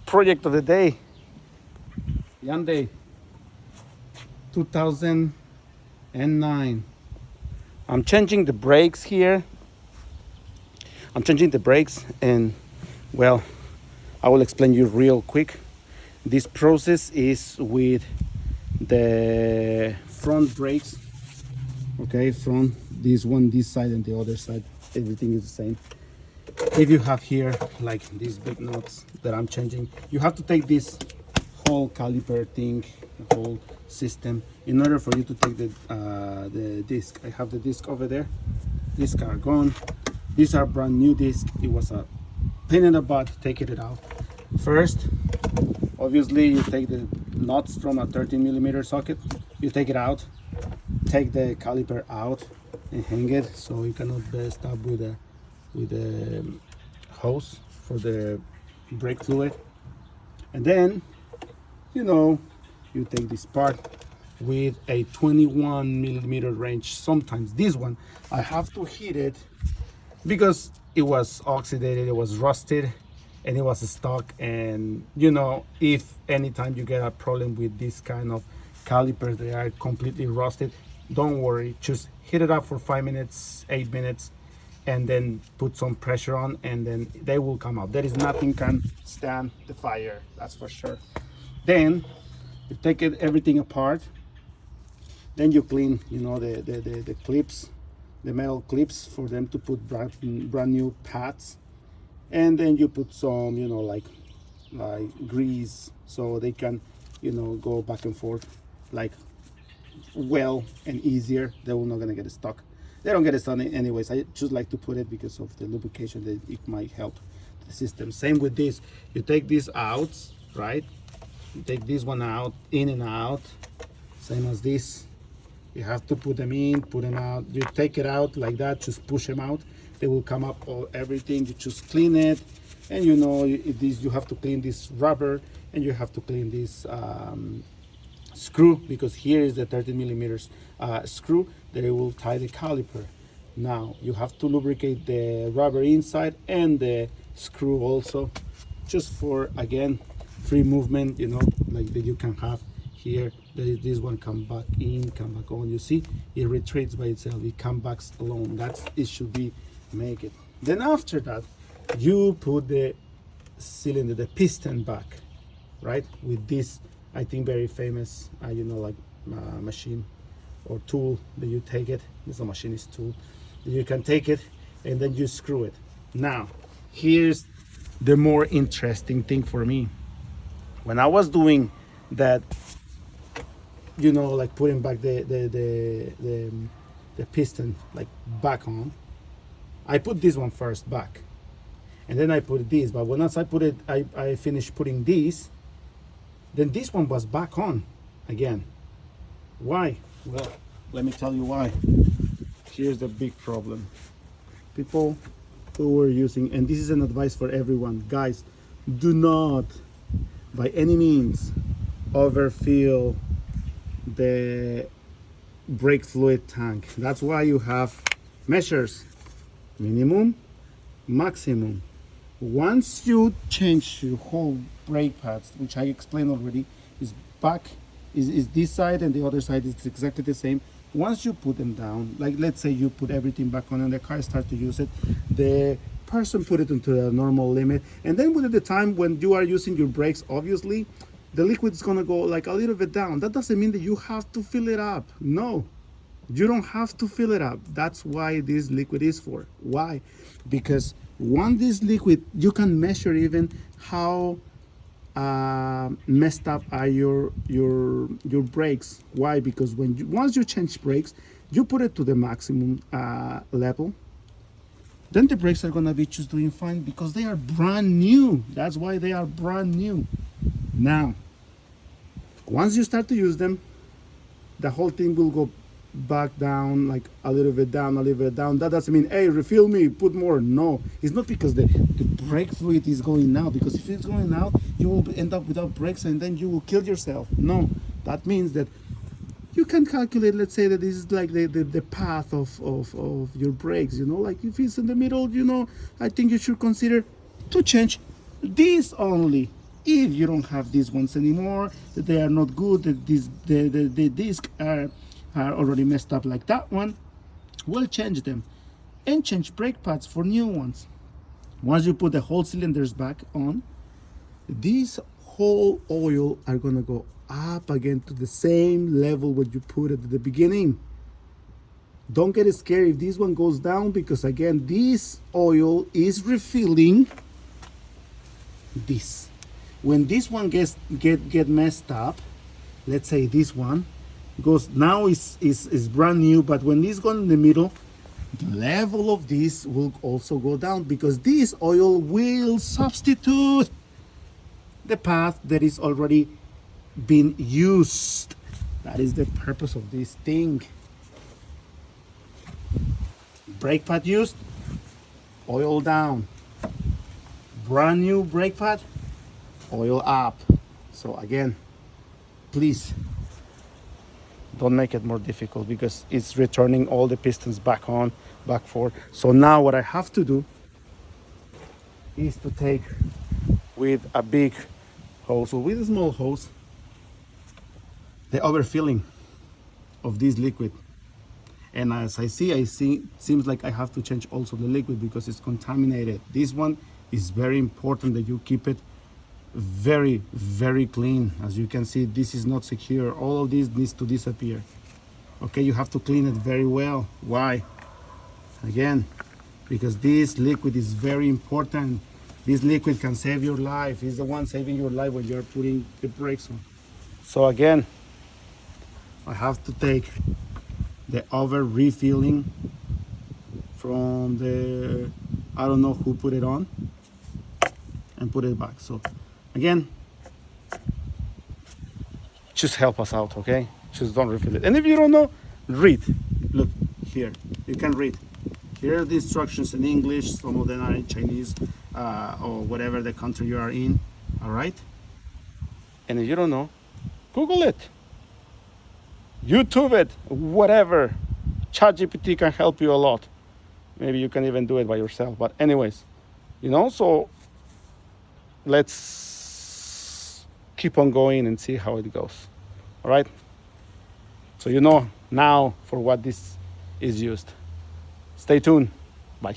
project of the day, Hyundai 2009. I'm changing the brakes here. I'm changing the brakes, and well, I will explain you real quick. This process is with the front brakes. Okay, front, this one, this side, and the other side, everything is the same. If you have here like these big nuts that I'm changing, you have to take this whole caliper thing, the whole system, in order for you to take the disc. I have the disc over there. Discs are gone. These are brand new discs. It was a pain in the butt taking it out. First, obviously, you take the nuts from a 13mm socket. You take it out, take the caliper out, and hang it so you cannot stop with the hose for the brake fluid. And then, you take this part with a 21mm wrench. Sometimes this one I have to hit it because it was oxidated, it was rusted, and it was stuck. And if anytime you get a problem with this kind of calipers, they are completely rusted, don't worry, just heat it up for 5 minutes, 8 minutes, and then put some pressure on, and then they will come out. There is nothing can stand the fire, that's for sure. Then you take everything apart. Then you clean, the clips, the metal clips, for them to put brand new pads. And then you put some, like grease, so they can, go back and forth like well and easier. They will not gonna get stuck. They don't get stuck anyways. I just like to put it because of the lubrication, that it might help the system. Same with this. You take this out, right? You take this one out, in and out, same as this. You have to put them in, put them out. You take it out like that, just push them out. They will come up everything. You just clean it, and you have to clean this rubber, and you have to clean this screw, because here is the 13mm screw that it will tie the caliper. Now you have to lubricate the rubber inside and the screw also, just for, again, free movement, like that you can have here. This one come back in, come back on. You see, it retreats by itself. It comes back alone. It should be make it. Then after that, you put the cylinder, the piston back, right? With this, I think, very famous, machine or tool that you take it. It's a machinist tool. You can take it and then you screw it. Now, here's the more interesting thing for me. When I was doing that, like putting back the piston like back on, I put this one first back, and then I put this. But once I put it, I finished putting this, then this one was back on again. Why? Well, let me tell you why. Here's the big problem. People who were using, and this is an advice for everyone, guys, do not by any means overfill the brake fluid tank. That's why you have measures, minimum, maximum. Once you change your whole brake pads, which I explained already, is this side, and the other side is exactly the same. Once you put them down, like let's say you put everything back on and the car starts to use it, the person put it into the normal limit, and then with the time when you are using your brakes, obviously the liquid is going to go like a little bit down. That doesn't mean that you have to fill it up. No, you don't have to fill it up. That's why this liquid is for. Why? Because once this liquid, you can measure even how messed up are your brakes. Why? Because once you change brakes, you put it to the maximum level, then the brakes are going to be just doing fine because they are brand new. That's why they are brand new. Now, once you start to use them, the whole thing will go back down, like a little bit down, a little bit down. That doesn't mean, hey, refill me, put more. No, it's not because the brake fluid is going out, because if it's going out, you will end up without brakes and then you will kill yourself. No, that means that you can calculate, let's say that this is like the path of your brakes, like if it's in the middle, I think you should consider to change this only. If you don't have these ones anymore, that they are not good, that the discs are already messed up like that one, we'll change them and change brake pads for new ones. Once you put the whole cylinders back on, these whole oil are gonna go up again to the same level what you put at the beginning. Don't get scared if this one goes down, because again, this oil is refilling this. When this one get messed up, let's say this one goes now is brand new, but when this one in the middle, the level of this will also go down, because this oil will substitute the path that is already been used. That is the purpose of this thing. Brake pad used, oil down. Brand new brake pad, oil up. So again, please don't make it more difficult, because it's returning all the pistons back on, back forward. So now what I have to do is to take with a big hose or with a small hose the overfilling of this liquid. And as I see, seems like I have to change also the liquid because it's contaminated. This one is very important that you keep it very, very clean. As you can see, this is not secure. All of this needs to disappear. Okay, you have to clean it very well. Why? Again, because this liquid is very important. This liquid can save your life. It's the one saving your life when you're putting the brakes on. So again, I have to take the over refilling from the, I don't know who put it on, and put it back. So again, just help us out, okay? Just don't refill it. And if you don't know, read. Look here, you can read. Here are the instructions in English. Some of them are in Chinese or whatever the country you are in. All right. And if you don't know, Google it, YouTube it, whatever. ChatGPT can help you a lot. Maybe you can even do it by yourself. But anyways, you know, so let's keep on going and see how it goes. All right. So you know now for what this is used. Stay tuned. Bye.